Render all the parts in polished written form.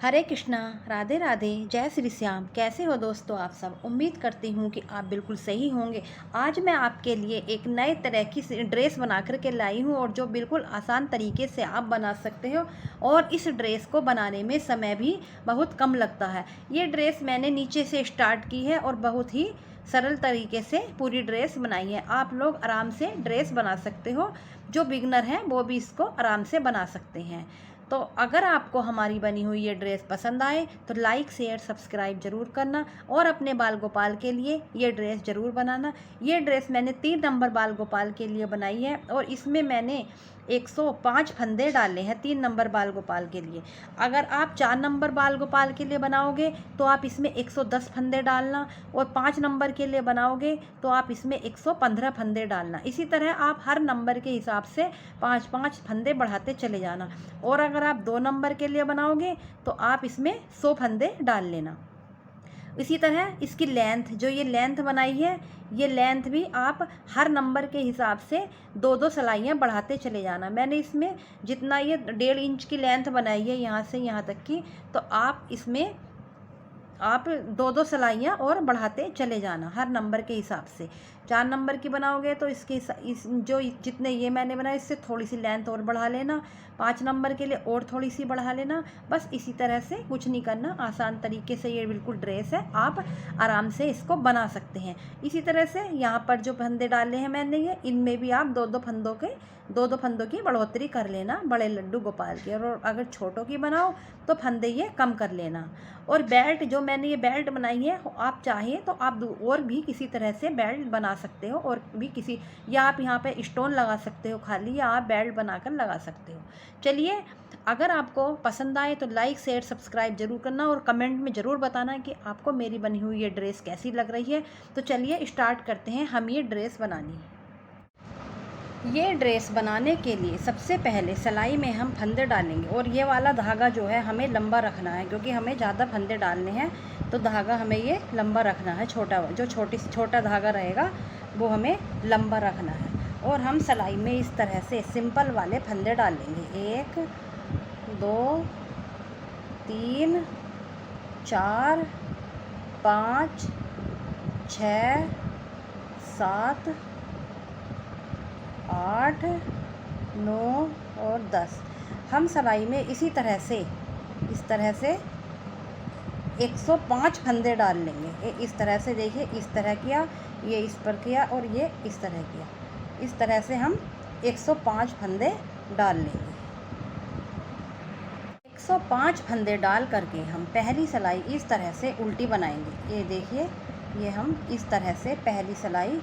हरे कृष्णा, राधे राधे, जय श्री श्याम। कैसे हो दोस्तों आप सब। उम्मीद करती हूँ कि आप बिल्कुल सही होंगे। आज मैं आपके लिए एक नए तरह की ड्रेस बना कर के लाई हूँ और जो बिल्कुल आसान तरीके से आप बना सकते हो और इस ड्रेस को बनाने में समय भी बहुत कम लगता है। ये ड्रेस मैंने नीचे से स्टार्ट की है और बहुत ही सरल तरीके से पूरी ड्रेस बनाई है। आप लोग आराम से ड्रेस बना सकते हो, जो बिगनर हैं वो भी इसको आराम से बना सकते हैं। तो अगर आपको हमारी बनी हुई ये ड्रेस पसंद आए तो लाइक शेयर सब्सक्राइब ज़रूर करना और अपने बाल गोपाल के लिए ये ड्रेस ज़रूर बनाना। ये ड्रेस मैंने 3 नंबर बाल गोपाल के लिए बनाई है और इसमें मैंने 105 फंदे डाले हैं 3 नंबर बाल गोपाल के लिए। अगर आप 4 नंबर बाल गोपाल के लिए बनाओगे तो आप इसमें 110 फंदे डालना और 5 नंबर के लिए बनाओगे तो आप इसमें 115 फंदे डालना। इसी तरह आप हर नंबर के हिसाब से 5-5 फंदे बढ़ाते चले जाना। और अगर आप 2 नंबर के लिए बनाओगे तो आप इसमें 100 फंदे डाल लेना। इसी तरह इसकी लेंथ, जो ये लेंथ बनाई है, ये लेंथ भी आप हर नंबर के हिसाब से 2-2 सिलाइयाँ बढ़ाते चले जाना। मैंने इसमें जितना ये 1.5 इंच की लेंथ बनाई है यहाँ से यहाँ तक की, तो आप इसमें आप 2-2 सिलाइयाँ और बढ़ाते चले जाना हर नंबर के हिसाब से। 4 नंबर की बनाओगे तो इसके इस जो जितने ये मैंने बनाए इससे थोड़ी सी लेंथ और बढ़ा लेना। 5 नंबर के लिए और थोड़ी सी बढ़ा लेना। बस इसी तरह से, कुछ नहीं करना, आसान तरीके से ये बिल्कुल ड्रेस है, आप आराम से इसको बना सकते हैं। इसी तरह से यहाँ पर जो फंदे डाले हैं मैंने, ये इनमें भी आप 2-2 फंदों की बढ़ोतरी कर लेना बड़े लड्डू गोपाल के। और अगर छोटों की बनाओ तो फंदे ये कम कर लेना। और बेल्ट, जो मैंने ये बेल्ट बनाई है, आप चाहें तो आप और भी किसी तरह से बेल्ट बना सकते हो और भी किसी, या आप यहाँ पे स्टोन लगा सकते हो खाली, या आप बेल्ट बनाकर लगा सकते हो। चलिए, अगर आपको पसंद आए तो लाइक शेयर सब्सक्राइब ज़रूर करना और कमेंट में ज़रूर बताना कि आपको मेरी बनी हुई ये ड्रेस कैसी लग रही है। तो चलिए स्टार्ट करते हैं हम ये ड्रेस बनानी। ये ड्रेस बनाने के लिए सबसे पहले सिलाई में हम फंदे डालेंगे और ये वाला धागा जो है हमें लंबा रखना है, क्योंकि हमें ज़्यादा फंदे डालने हैं तो धागा हमें ये लंबा रखना है। छोटा धागा रहेगा वो हमें लंबा रखना है। और हम सिलाई में इस तरह से सिंपल वाले फंदे डालेंगे। 1 2 3 4 5 6 7 8 9 और 10। हम सिलाई में इस तरह से 105 फंदे डाल लेंगे। इस तरह से देखिए, इस तरह किया, ये इस पर किया और ये इस तरह किया। इस तरह से हम 105 फंदे डाल लेंगे। 105 फंदे डाल करके हम पहली सिलाई इस तरह से उल्टी बनाएंगे। ये देखिए, ये हम इस तरह से पहली सिलाई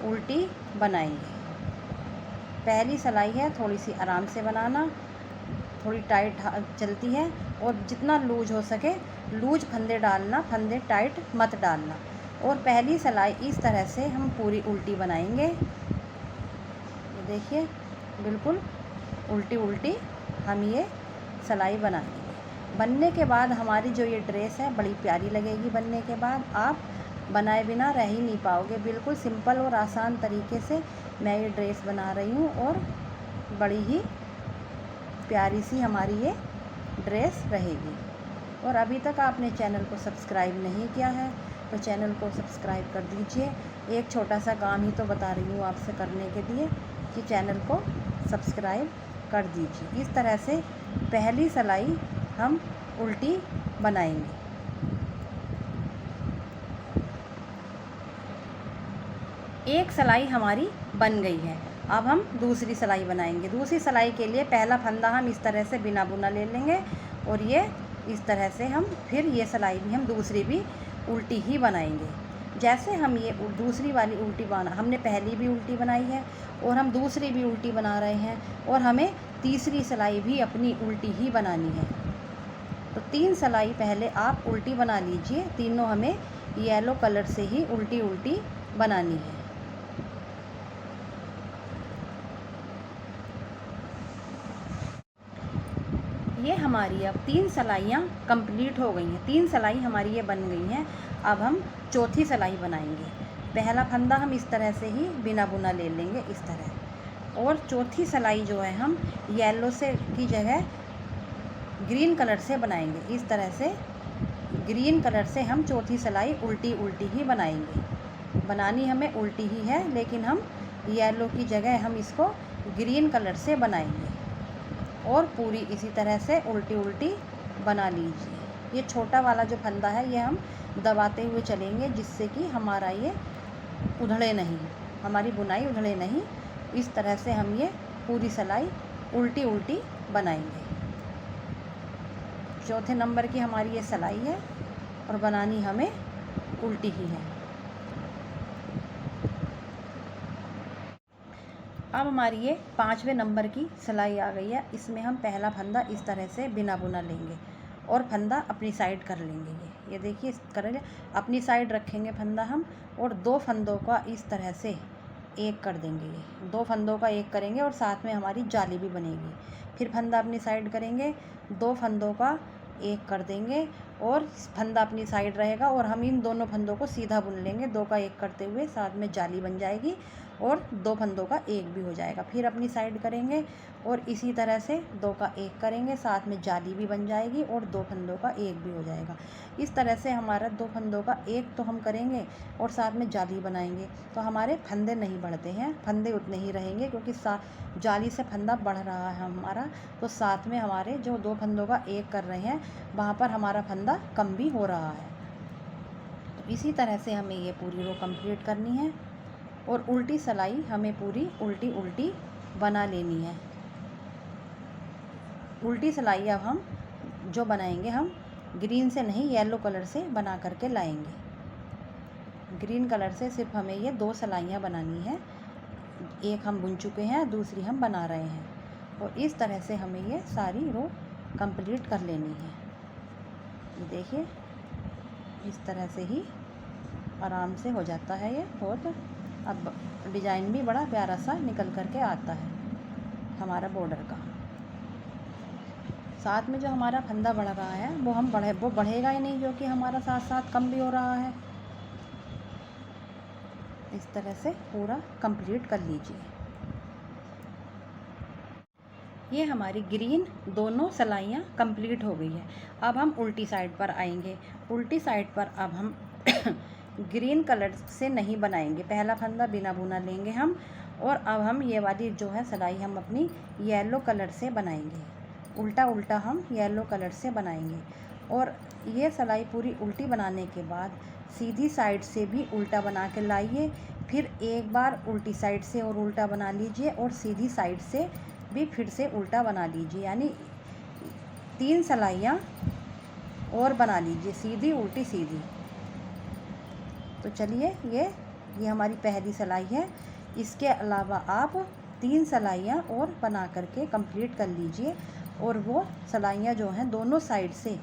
उल्टी बनाएंगे। पहली सिलाई है, थोड़ी सी आराम से बनाना, थोड़ी टाइट चलती है और जितना लूज हो सके लूज फंदे डालना, फंदे टाइट मत डालना। और पहली सिलाई इस तरह से हम पूरी उल्टी बनाएंगे। ये देखिए, बिल्कुल उल्टी उल्टी हम ये सिलाई बनाएंगे। बनने के बाद हमारी जो ये ड्रेस है बड़ी प्यारी लगेगी। बनने के बाद आप बनाए बिना रह ही नहीं पाओगे। बिल्कुल सिंपल और आसान तरीके से मैं ये ड्रेस बना रही हूँ और बड़ी ही प्यारी सी हमारी ये ड्रेस रहेगी। और अभी तक आपने चैनल को सब्सक्राइब नहीं किया है तो चैनल को सब्सक्राइब कर दीजिए। एक छोटा सा काम ही तो बता रही हूँ आपसे करने के लिए कि चैनल को सब्सक्राइब कर दीजिए। इस तरह से पहली सिलाई हम उल्टी बनाएंगे। एक सिलाई हमारी बन गई है। अब हम दूसरी सिलाई बनाएंगे। दूसरी सिलाई के लिए पहला फंदा हम इस तरह से बिना बुना ले लेंगे और ये इस तरह से हम फिर ये सिलाई भी हम दूसरी भी उल्टी ही बनाएंगे। जैसे हम ये दूसरी वाली उल्टी हमने पहली भी उल्टी बनाई है और हम दूसरी भी उल्टी बना रहे हैं और हमें तीसरी सिलाई भी अपनी उल्टी ही बनानी है। तो 3 सिलाई पहले आप उल्टी बना लीजिए। तीनों हमें येलो कलर से ही उल्टी उल्टी बनानी है। ये हमारी अब 3 सिलाइयाँ कंप्लीट हो गई हैं। 3 सिलाई हमारी ये बन गई हैं। अब हम चौथी सिलाई बनाएंगे। पहला फंदा हम इस तरह से ही बिना बुना ले लेंगे, इस तरह। और चौथी सिलाई जो है हम येलो से की जगह ग्रीन कलर से बनाएंगे। इस तरह से ग्रीन कलर से हम चौथी सिलाई उल्टी उल्टी ही बनाएंगे। बनानी हमें उल्टी ही है, लेकिन हम येलो की जगह हम इसको ग्रीन कलर से बनाएंगे और पूरी इसी तरह से उल्टी उल्टी बना लीजिए। ये छोटा वाला जो फंदा है ये हम दबाते हुए चलेंगे, जिससे कि हमारा ये उधड़े नहीं, हमारी बुनाई उधड़े नहीं। इस तरह से हम ये पूरी सिलाई उल्टी उल्टी बनाएंगे। चौथे नंबर की हमारी ये सिलाई है और बनानी हमें उल्टी ही है। अब हमारी ये 5वें नंबर की सिलाई आ गई है। इसमें हम पहला फंदा इस तरह से बिना बुना लेंगे और फंदा अपनी साइड कर लेंगे। ये देखिए इस करेंगे, अपनी साइड रखेंगे फंदा हम, और 2 फंदों का इस तरह से एक कर देंगे। ये 2 फंदों का एक करेंगे और साथ में हमारी जाली भी बनेगी। फिर फंदा अपनी साइड करेंगे, 2 फंदों का एक कर देंगे और फंदा अपनी साइड रहेगा और हम इन दोनों फंदों को सीधा बुन लेंगे। 2 का एक करते हुए साथ में जाली बन जाएगी और 2 फंदों का एक भी हो जाएगा। फिर अपनी साइड करेंगे और इसी तरह से 2 का एक करेंगे, साथ में जाली भी बन जाएगी और 2 फंदों का एक भी हो जाएगा। इस तरह से हमारा 2 फंदों का एक तो हम करेंगे और साथ में जाली बनाएंगे, तो हमारे फंदे नहीं बढ़ते हैं, फंदे उतने ही रहेंगे, क्योंकि जाली से फंदा बढ़ रहा है हमारा, तो साथ में हमारे जो 2 फंदों का एक कर रहे हैं वहाँ पर हमारा फंदा कम भी हो रहा है। तो इसी तरह से हमें ये पूरी रो कंप्लीट करनी है और उल्टी सिलाई हमें पूरी उल्टी उल्टी बना लेनी है। उल्टी सिलाई अब हम जो बनाएंगे हम ग्रीन से नहीं येलो कलर से बना करके लाएंगे। ग्रीन कलर से सिर्फ हमें ये 2 सिलाइयाँ बनानी है, एक हम बुन चुके हैं, दूसरी हम बना रहे हैं, और इस तरह से हमें ये सारी रो कंप्लीट कर लेनी है। ये देखिए इस तरह से ही आराम से हो जाता है ये बहुत। अब डिज़ाइन भी बड़ा प्यारा सा निकल करके आता है हमारा बॉर्डर का। साथ में जो हमारा फंदा बढ़ रहा है वो बढ़ेगा ही नहीं, जो कि हमारा साथ साथ कम भी हो रहा है। इस तरह से पूरा कंप्लीट कर लीजिए। ये हमारी ग्रीन दोनों सिलाइयाँ कंप्लीट हो गई है। अब हम उल्टी साइड पर आएंगे। उल्टी साइड पर अब हम ग्रीन कलर से नहीं बनाएंगे, पहला फंदा बिना बुना लेंगे हम, और अब हम ये वाली जो है सिलाई हम अपनी येलो कलर से बनाएंगे। उल्टा उल्टा हम येलो कलर से बनाएंगे और ये सिलाई पूरी उल्टी बनाने के बाद सीधी साइड से भी उल्टा बना के लाइए। फिर एक बार उल्टी साइड से और उल्टा बना लीजिए और सीधी साइड से भी फिर से उल्टा बना लीजिए, यानी 3 सिलाइयाँ और बना लीजिए, सीधी उल्टी सीधी। तो चलिए ये हमारी पहली सिलाई है। इसके अलावा आप 3 सिलाइयाँ और बना करके कंप्लीट कर लीजिए, और वो सिलाइयाँ जो हैं दोनों साइड से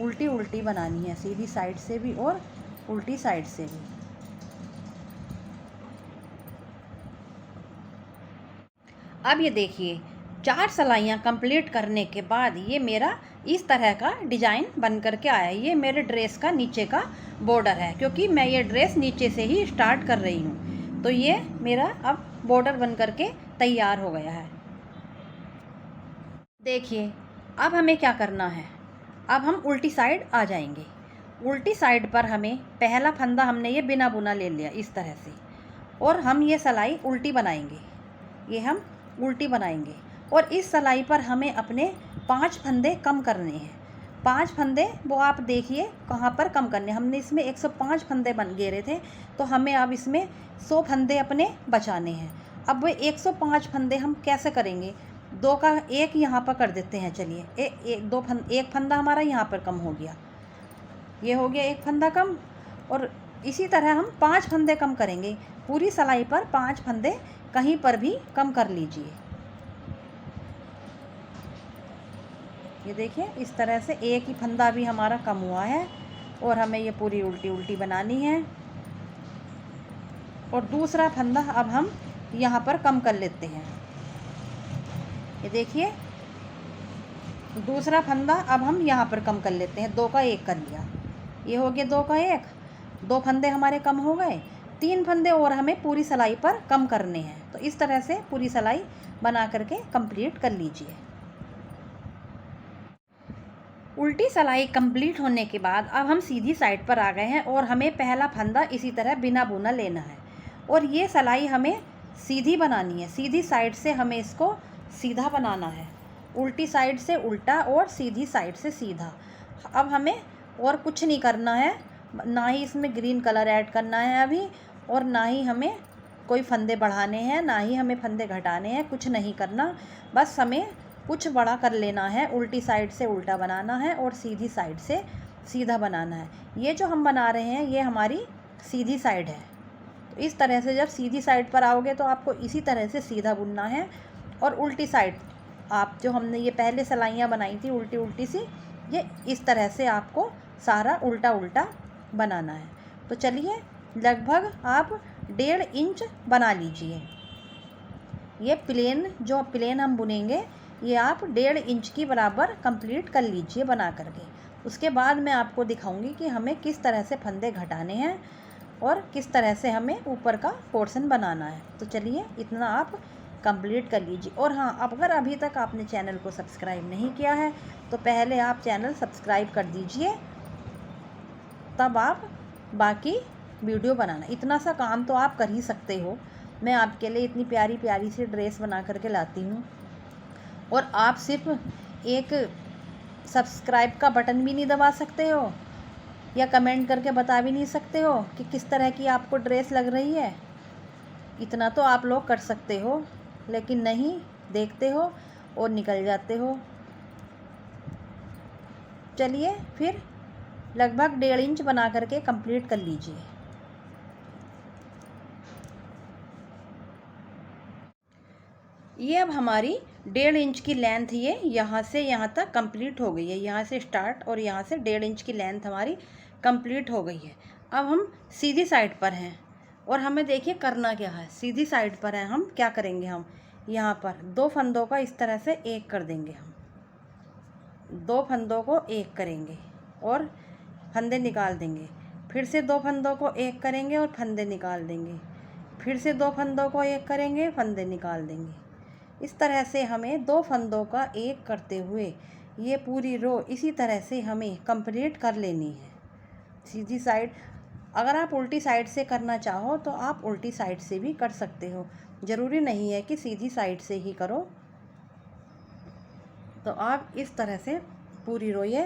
उल्टी उल्टी बनानी है, सीधी साइड से भी और उल्टी साइड से भी। अब ये देखिए 4 सिलाइयाँ कंप्लीट करने के बाद ये मेरा इस तरह का डिज़ाइन बन करके आया। ये मेरे ड्रेस का नीचे का बॉर्डर है, क्योंकि मैं ये ड्रेस नीचे से ही स्टार्ट कर रही हूँ। तो ये मेरा अब बॉर्डर बन करके तैयार हो गया है। देखिए अब हमें क्या करना है, अब हम उल्टी साइड आ जाएंगे। उल्टी साइड पर हमें पहला फंदा हमने ये बिना बुना ले लिया इस तरह से, और हम ये सिलाई उल्टी बनाएंगे। ये हम उल्टी बनाएंगे और इस सिलाई पर हमें अपने 5 फंदे कम करने हैं। 5 फंदे वो आप देखिए कहाँ पर कम करने। हमने इसमें 105 फंदे बन गेरे थे, तो हमें अब इसमें 100 फंदे अपने बचाने हैं। अब वो 105 फंदे हम कैसे करेंगे, 2 का 1 यहाँ पर कर देते हैं। चलिए एक फंदा हमारा यहाँ पर कम हो गया, ये हो गया 1 फंदा कम, और इसी तरह हम 5 फंदे कम करेंगे। पूरी सिलाई पर 5 फंदे कहीं पर भी कम कर लीजिए। ये देखिए इस तरह से एक ही फंदा भी हमारा कम हुआ है, और हमें ये पूरी उल्टी उल्टी बनानी है। और दूसरा फंदा अब हम यहाँ पर कम कर लेते हैं। ये देखिए दूसरा फंदा अब हम यहाँ पर कम कर लेते हैं। 2 का 1 कर लिया, ये हो गया 2 का 1, 2 फंदे हमारे कम हो गए। 3 फंदे और हमें पूरी सिलाई पर कम करने हैं। तो इस तरह से पूरी सिलाई बना करके कंप्लीट कर लीजिए। उल्टी सिलाई कंप्लीट होने के बाद अब हम सीधी साइड पर आ गए हैं और हमें पहला फंदा इसी तरह बिना बुना लेना है और ये सिलाई हमें सीधी बनानी है। सीधी साइड से हमें इसको सीधा बनाना है, उल्टी साइड से उल्टा और सीधी साइड से सीधा। अब हमें और कुछ नहीं करना है, ना ही इसमें ग्रीन कलर ऐड करना है अभी, और ना ही हमें कोई फंदे बढ़ाने हैं, ना ही हमें फंदे घटाने हैं, कुछ नहीं करना। बस हमें कुछ बड़ा कर लेना है, उल्टी साइड से उल्टा बनाना है और सीधी साइड से सीधा बनाना है। ये जो हम बना रहे हैं ये हमारी सीधी साइड है। तो इस तरह से जब सीधी साइड पर आओगे तो आपको इसी तरह से सीधा बुनना है, और उल्टी साइड आप जो हमने ये पहले सिलाइयाँ बनाई थी उल्टी उल्टी सी, ये इस तरह से आपको सारा उल्टा उल्टा बनाना है। तो चलिए लगभग आप 1.5 इंच बना लीजिए। ये जो प्लेन हम बुनेंगे ये आप 1.5 इंच की बराबर कंप्लीट कर लीजिए बना करके। उसके बाद मैं आपको दिखाऊंगी कि हमें किस तरह से फंदे घटाने हैं और किस तरह से हमें ऊपर का पोर्शन बनाना है। तो चलिए इतना आप कंप्लीट कर लीजिए। और हाँ, अगर अभी तक आपने चैनल को सब्सक्राइब नहीं किया है तो पहले आप चैनल सब्सक्राइब कर दीजिए, तब आप बाकी वीडियो बनाना। इतना सा काम तो आप कर ही सकते हो। मैं आपके लिए इतनी प्यारी प्यारी सी ड्रेस बना करके लाती हूँ और आप सिर्फ एक सब्सक्राइब का बटन भी नहीं दबा सकते हो या कमेंट करके बता भी नहीं सकते हो कि किस तरह की आपको ड्रेस लग रही है। इतना तो आप लोग कर सकते हो, लेकिन नहीं, देखते हो और निकल जाते हो। चलिए फिर लगभग 1.5 इंच बना करके कंप्लीट कर लीजिए। ये अब हमारी 1.5 इंच की लेंथ ये यहाँ से यहाँ तक कंप्लीट हो गई है। यहाँ से स्टार्ट और यहाँ से 1.5 इंच की लेंथ हमारी कंप्लीट हो गई है। अब हम सीधी साइड पर हैं और हमें देखिए करना क्या है। सीधी साइड पर हैं, हम क्या करेंगे, हम यहाँ पर 2 फंदों का इस तरह से एक कर देंगे। हम 2 फंदों को एक करेंगे और फंदे निकाल देंगे। फिर से 2 फंदों को एक करेंगे और फंदे निकाल देंगे। फिर से 2 फंदों को एक करेंगे, फंदे निकाल देंगे। इस तरह से हमें 2 फंदों का एक करते हुए ये पूरी रो इसी तरह से हमें कंप्लीट कर लेनी है। सीधी साइड, अगर आप उल्टी साइड से करना चाहो तो आप उल्टी साइड से भी कर सकते हो, ज़रूरी नहीं है कि सीधी साइड से ही करो। तो आप इस तरह से पूरी रो ये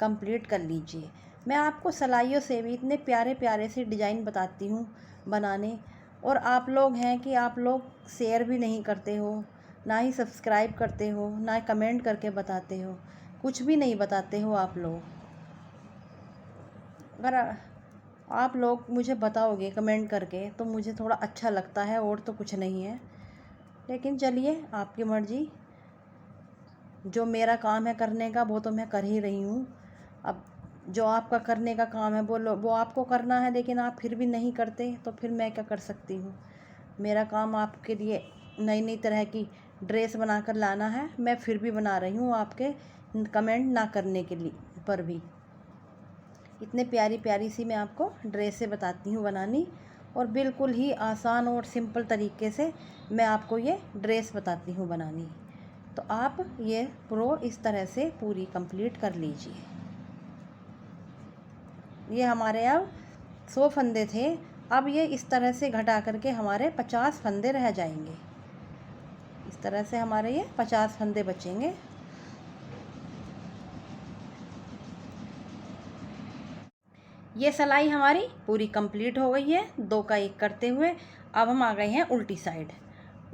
कंप्लीट कर लीजिए। मैं आपको सिलाइयों से भी इतने प्यारे प्यारे से डिज़ाइन बताती हूँ बनाने, और आप लोग हैं कि आप लोग शेयर भी नहीं करते हो, ना ही सब्सक्राइब करते हो, ना कमेंट करके बताते हो, कुछ भी नहीं बताते हो आप लोग। अगर आप लोग मुझे बताओगे कमेंट करके तो मुझे थोड़ा अच्छा लगता है, और तो कुछ नहीं है। लेकिन चलिए आपकी मर्ज़ी, जो मेरा काम है करने का वो तो मैं कर ही रही हूँ। अब जो आपका करने का काम है वो आपको करना है, लेकिन आप फिर भी नहीं करते तो फिर मैं क्या कर सकती हूँ। मेरा काम आपके लिए नई नई तरह की ड्रेस बनाकर लाना है, मैं फिर भी बना रही हूँ आपके कमेंट ना करने के लिए पर भी। इतने प्यारी प्यारी सी मैं आपको ड्रेसें बताती हूँ बनानी, और बिल्कुल ही आसान और सिंपल तरीके से मैं आपको ये ड्रेस बताती हूँ बनानी। तो आप ये रो इस तरह से पूरी कंप्लीट कर लीजिए। ये हमारे अब 100 फंदे थे, अब ये इस तरह से घटा करके हमारे 50 फंदे रह जाएंगे। इस तरह से हमारे ये 50 फंदे बचेंगे। ये सिलाई हमारी पूरी कंप्लीट हो गई है 2 का 1 करते हुए। अब हम आ गए हैं उल्टी साइड।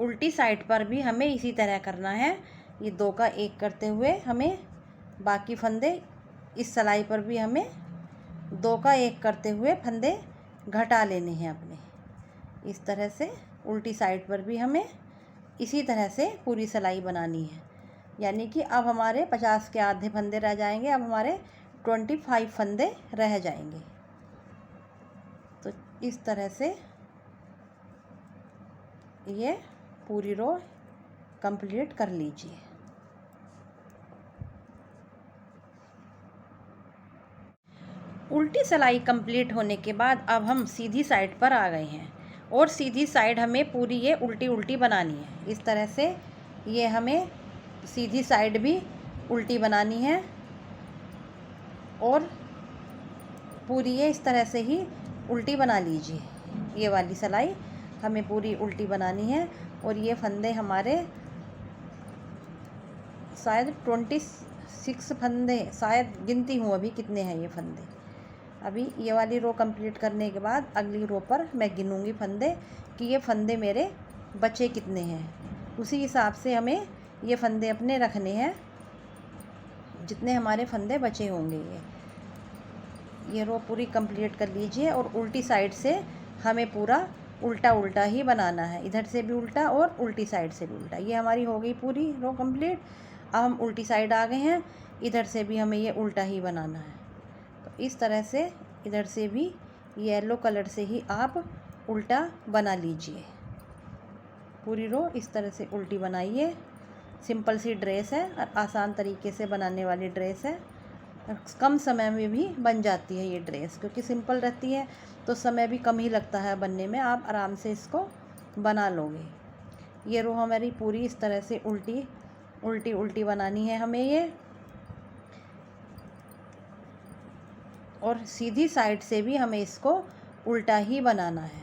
उल्टी साइड पर भी हमें इसी तरह करना है। ये 2 का 1 करते हुए हमें बाकी फंदे, इस सिलाई पर भी हमें 2 का 1 करते हुए फंदे घटा लेने हैं अपने। इस तरह से उल्टी साइड पर भी हमें इसी तरह से पूरी सिलाई बनानी है। यानी कि अब हमारे 50 के आधे फंदे रह जाएंगे, अब हमारे 25 फंदे रह जाएंगे। तो इस तरह से ये पूरी रो कंप्लीट कर लीजिए। उल्टी सिलाई कंप्लीट होने के बाद अब हम सीधी साइड पर आ गए हैं, और सीधी साइड हमें पूरी ये उल्टी उल्टी बनानी है। इस तरह से ये हमें सीधी साइड भी उल्टी बनानी है। और पूरी ये इस तरह से ही उल्टी बना लीजिए। ये वाली सिलाई हमें पूरी उल्टी बनानी है। और ये फंदे हमारे शायद 26 फंदे, शायद गिनती हूँ अभी कितने हैं ये फंदे। अभी ये वाली रो कंप्लीट करने के बाद अगली रो पर मैं गिनूँगी फंदे कि ये फंदे मेरे बचे कितने हैं। उसी हिसाब से हमें ये फंदे अपने रखने हैं, जितने हमारे फंदे बचे होंगे। ये रो पूरी कंप्लीट कर लीजिए और उल्टी साइड से हमें पूरा उल्टा उल्टा ही बनाना है, इधर से भी उल्टा और उल्टी साइड से भी उल्टा। ये हमारी हो गई पूरी रो कंप्लीट। अब हम उल्टी साइड आ गए हैं, इधर से भी हमें ये उल्टा ही बनाना है। तो इस तरह से इधर से भी येलो कलर से ही आप उल्टा बना लीजिए। पूरी रो इस तरह से उल्टी बनाइए। सिंपल सी ड्रेस है और आसान तरीके से बनाने वाली ड्रेस है। कम समय में भी बन जाती है ये ड्रेस, क्योंकि सिंपल रहती है तो समय भी कम ही लगता है बनने में। आप आराम से इसको बना लोगे। ये रो हमारी पूरी इस तरह से उल्टी उल्टी उल्टी बनानी है हमें ये। और सीधी साइड से भी हमें इसको उल्टा ही बनाना है।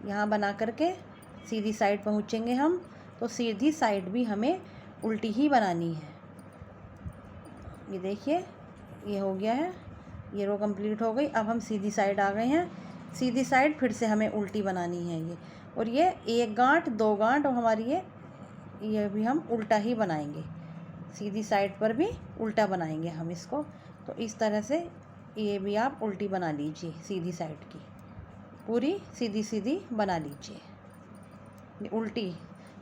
यहाँ बना करके सीधी साइड पहुँचेंगे हम, तो सीधी साइड भी हमें उल्टी ही बनानी है। ये देखिए, ये हो गया है, ये रो कंप्लीट हो गई। अब हम सीधी साइड आ गए हैं। सीधी साइड फिर से हमें उल्टी बनानी है ये। और ये एक गांठ, दो गांठ और हमारी ये भी हम उल्टा ही बनाएंगे। सीधी साइड पर भी उल्टा बनाएंगे हम इसको। तो इस तरह से ये भी आप उल्टी बना लीजिए। सीधी साइड की पूरी सीधी सीधी बना लीजिए। ये उल्टी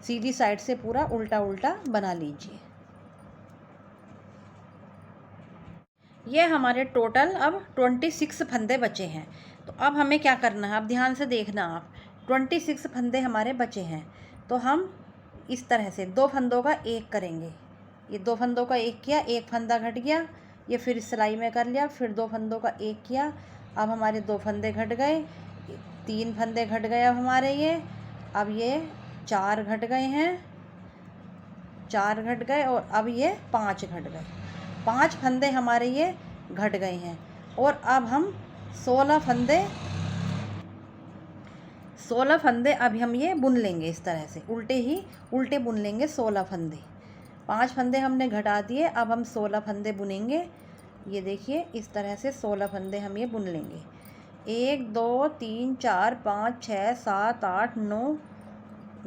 सीधी साइड से पूरा उल्टा उल्टा बना लीजिए। ये हमारे टोटल अब 26 फंदे बचे हैं। तो अब हमें क्या करना है, अब ध्यान से देखना आप। 26 फंदे हमारे बचे हैं, तो हम इस तरह से दो फंदों का एक करेंगे। ये दो फंदों का एक किया, एक फंदा घट गया, ये फिर सिलाई में कर लिया, फिर दो फंदों का एक किया। अब हमारे दो फंदे घट गए, तीन फंदे घट गए अब हमारे ये। अब ये चार घट गए हैं, चार घट गए, और अब ये पाँच घट गए। पाँच फंदे हमारे ये घट गए हैं। और अब हम 16 फंदे अब हम ये बुन लेंगे इस तरह से, उल्टे बुन लेंगे 16 फंदे। 5 फंदे हमने घटा दिए, अब हम 16 फंदे बुनेंगे। ये देखिए, इस तरह से 16 फंदे हम ये बुन लेंगे। 1 2 3 4 5 6 7 8 9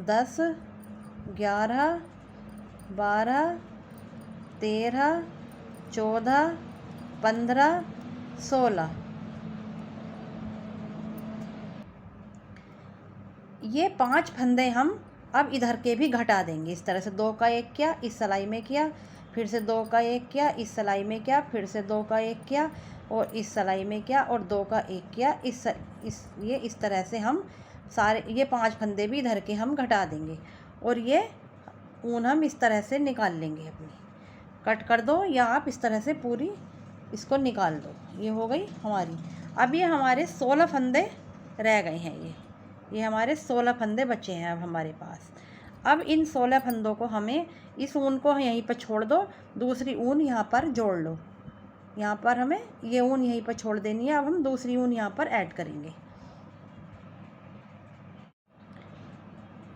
10 11 12 13 14 15 16। ये 5 फंदे हम अब इधर के भी घटा देंगे इस तरह से। दो का एक किया, इस सिलाई में किया, फिर से दो का एक किया, इस सिलाई में किया, फिर से दो का एक किया और इस सिलाई में किया, और दो का एक किया। इस तरह से हम सारे ये 5 फंदे भी इधर के हम घटा देंगे। और ये ऊन हम इस तरह से निकाल लेंगे अपनी। कट कर दो या आप इस तरह से पूरी इसको निकाल दो। ये हो गई हमारी। अब ये हमारे 16 फंदे रह गए हैं। ये हमारे 16 फंदे बचे हैं अब हमारे पास। अब इन 16 फंदों को हमें, इस ऊन को यहीं पर छोड़ दो, दूसरी ऊन यहाँ पर जोड़ लो। यहाँ पर हमें ये ऊन यहीं पर छोड़ देनी है। अब हम दूसरी ऊन यहाँ पर ऐड करेंगे।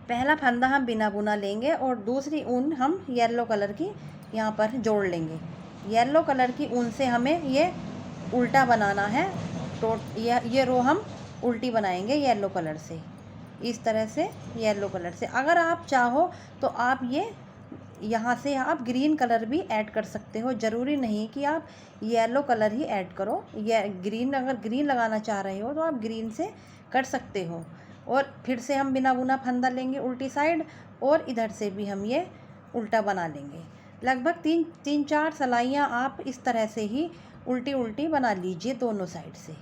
पहला फंदा हम बिना बुना लेंगे और दूसरी ऊन हम येलो कलर की यहाँ पर जोड़ लेंगे। येलो कलर की ऊन से हमें ये उल्टा बनाना है। तो ये रो हम उल्टी बनाएंगे येलो कलर से, इस तरह से येलो कलर से। अगर आप चाहो तो आप ये यहाँ से आप ग्रीन कलर भी ऐड कर सकते हो। ज़रूरी नहीं कि आप येलो कलर ही ऐड करो। ये ग्रीन, अगर ग्रीन लगाना चाह रहे हो तो आप ग्रीन से कर सकते हो। और फिर से हम बिना बुना फंदा लेंगे उल्टी साइड, और इधर से भी हम ये उल्टा बना लेंगे। लगभग तीन चार सिलाइयाँ आप इस तरह से ही उल्टी उल्टी बना लीजिए दोनों साइड से।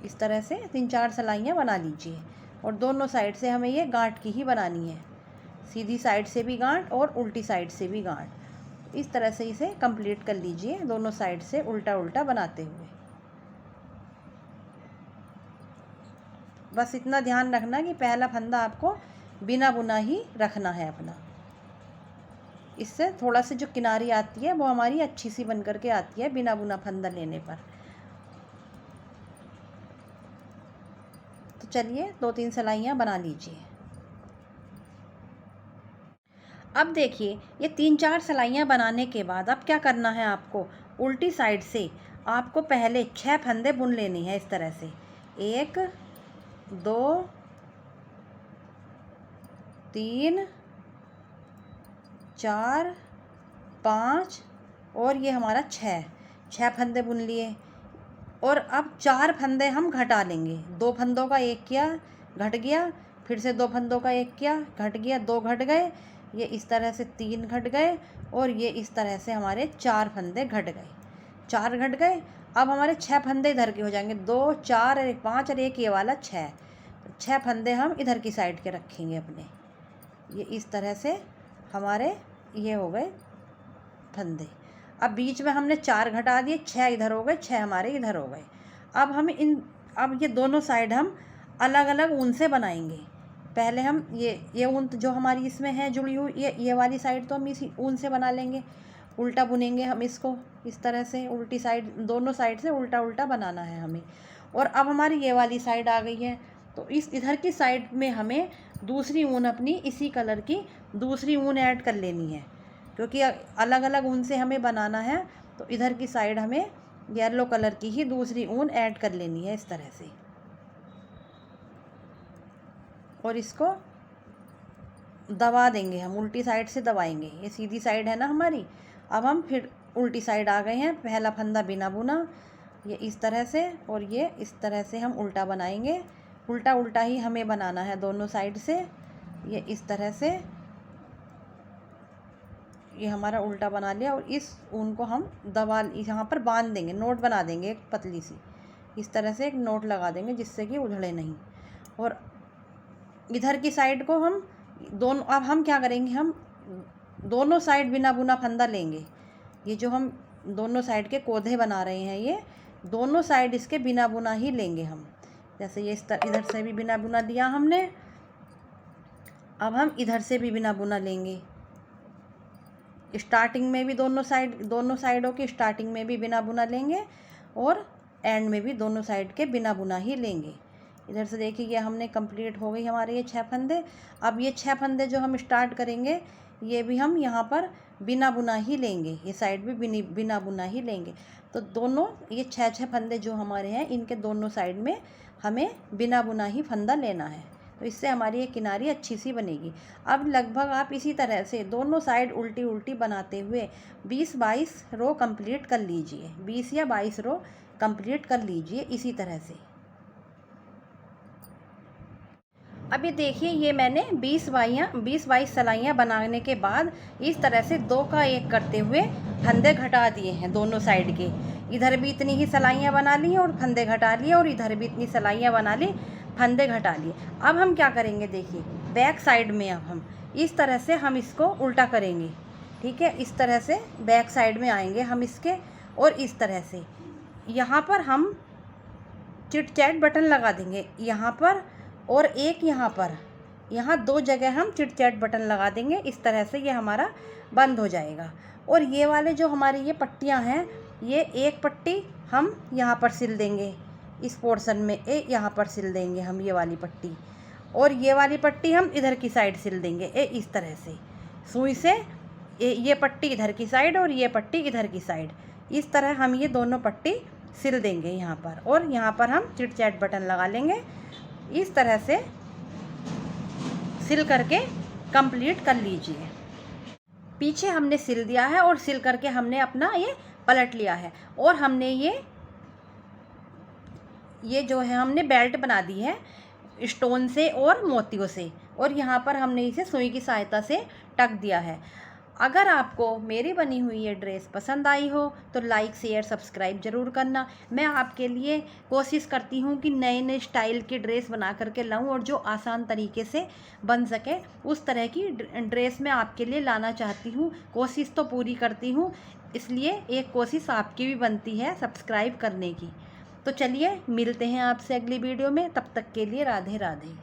इस तरह से 3-4 सिलाइयाँ बना लीजिए। और दोनों साइड से हमें ये गांठ की ही बनानी है। सीधी साइड से भी गांठ और उल्टी साइड से भी गांठ। इस तरह से इसे कंप्लीट कर लीजिए, दोनों साइड से उल्टा उल्टा बनाते हुए। बस इतना ध्यान रखना कि पहला फंदा आपको बिना बुना ही रखना है अपना। इससे थोड़ा सा जो किनारी आती है वो हमारी अच्छी सी बन करके आती है बिना बुना फंदा लेने पर। तो चलिए 2-3 सिलाइयाँ बना लीजिए। अब देखिए ये 3-4 सिलाइयाँ बनाने के बाद अब क्या करना है आपको, उल्टी साइड से आपको पहले 6 फंदे बुन लेनी है इस तरह से। 1 2 3 4 5 और ये हमारा 6 फंदे बुन लिए। और अब 4 फंदे हम घटा लेंगे। 2 फंदों का एक किया, घट गया, फिर से 2 फंदों का एक किया, घट गया, 2 घट गए, ये इस तरह से 3 घट गए और ये इस तरह से हमारे 4 फंदे घट गए। 4 घट गए। अब हमारे 6 फंदे इधर के हो जाएंगे, 2 4 और 5 और एक ये वाला 6। 6 फंदे हम इधर की साइड के रखेंगे अपने। ये इस तरह से हमारे ये हो गए फंदे। अब बीच में हमने 4 घटा दिए, 6 इधर हो गए, 6 हमारे इधर हो गए। अब ये दोनों साइड हम अलग अलग ऊन से बनाएंगे। पहले हम ये ऊन जो हमारी इसमें है जुड़ी हुई, ये वाली साइड तो हम इसी ऊन से बना लेंगे। उल्टा बुनेंगे हम इसको इस तरह से, उल्टी साइड, दोनों साइड से उल्टा उल्टा बनाना है हमें। और अब हमारी ये वाली साइड आ गई है, तो इधर की साइड में हमें दूसरी ऊन अपनी इसी कलर की दूसरी ऊन ऐड कर लेनी है, क्योंकि अलग अलग ऊन से हमें बनाना है। तो इधर की साइड हमें येलो कलर की ही दूसरी ऊन ऐड कर लेनी है इस तरह से। और इसको दबा देंगे हम, उल्टी साइड से दबाएंगे। ये सीधी साइड है ना हमारी। अब हम फिर उल्टी साइड आ गए हैं। पहला फंदा बिना बुना, ये इस तरह से, और ये इस तरह से हम उल्टा बनाएंगे। उल्टा उल्टा ही हमें बनाना है दोनों साइड से। ये इस तरह से ये हमारा उल्टा बना लिया। और इस ऊन को हम यहाँ पर बांध देंगे, नोट बना देंगे एक पतली सी, इस तरह से एक नोट लगा देंगे जिससे कि उधड़े नहीं। और इधर की साइड को हम अब हम क्या करेंगे, हम दोनों साइड बिना बुना फंदा लेंगे। ये जो हम दोनों साइड के कोधे बना रहे हैं, ये दोनों साइड इसके बिना बुना ही लेंगे हम। जैसे ये इधर से भी बिना बुना लिया हमने, अब हम इधर से भी बिना बुना लेंगे। स्टार्टिंग में भी दोनों साइडों की स्टार्टिंग में भी बिना बुना लेंगे और एंड में भी दोनों साइड के बिना बुना ही लेंगे। इधर से देखिए ये हमने कंप्लीट हो गई हमारे ये 6 फंदे। अब ये 6 फंदे जो हम स्टार्ट करेंगे, ये भी हम यहाँ पर बिना बुना ही लेंगे, ये साइड भी बिना बुना ही लेंगे। तो दोनों ये 6 फंदे जो हमारे हैं, इनके दोनों साइड में हमें बिना बुना ही फंदा लेना है। तो इससे हमारी ये किनारी अच्छी सी बनेगी। अब लगभग आप इसी तरह से दोनों साइड उल्टी उल्टी बनाते हुए 20-22 रो कंप्लीट कर लीजिए। 20 या 22 रो कंप्लीट कर लीजिए इसी तरह से। अब ये देखिए, ये मैंने 20-22 सिलाइयाँ बनाने के बाद इस तरह से 2 का 1 करते हुए फंदे घटा दिए हैं दोनों साइड के। इधर भी इतनी ही सिलाइयाँ बना ली और फंदे घटा लिए, और इधर भी इतनी सिलाइयाँ बना ली, फंदे घटा लिए। अब हम क्या करेंगे, देखिए बैक साइड में अब हम इस तरह से हम इसको उल्टा करेंगे। ठीक है, इस तरह से बैक साइड में आएंगे हम इसके, और इस तरह से यहाँ पर हम चिट चैट बटन लगा देंगे यहाँ पर, और एक यहाँ पर, यहाँ 2 जगह हम चिट चैट बटन लगा देंगे। इस तरह से ये हमारा बंद हो जाएगा। और ये वाले जो हमारी ये पट्टियाँ हैं, ये एक पट्टी हम यहाँ पर सिल देंगे, इस पोर्शन में यहाँ पर सिल देंगे हम ये वाली पट्टी, और ये वाली पट्टी हम इधर की साइड सिल देंगे इस तरह से सुई से। ये पट्टी इधर की साइड और ये पट्टी इधर की साइड, इस तरह हम ये दोनों पट्टी सिल देंगे यहाँ पर, और यहाँ पर हम चिट चैट बटन लगा लेंगे। इस तरह से सिल करके कंप्लीट कर लीजिए। पीछे हमने सिल दिया है और सिल करके हमने अपना ये पलट लिया है, और हमने ये जो है हमने बेल्ट बना दी है स्टोन से और मोतियों से, और यहाँ पर हमने इसे सुई की सहायता से टक दिया है। अगर आपको मेरी बनी हुई ये ड्रेस पसंद आई हो तो लाइक शेयर सब्सक्राइब ज़रूर करना। मैं आपके लिए कोशिश करती हूँ कि नए नए स्टाइल की ड्रेस बना करके लाऊं, और जो आसान तरीके से बन सके उस तरह की ड्रेस मैं आपके लिए लाना चाहती हूँ। कोशिश तो पूरी करती हूँ, इसलिए एक कोशिश आपकी भी बनती है सब्सक्राइब करने की। तो चलिए मिलते हैं आपसे अगली वीडियो में, तब तक के लिए राधे राधे।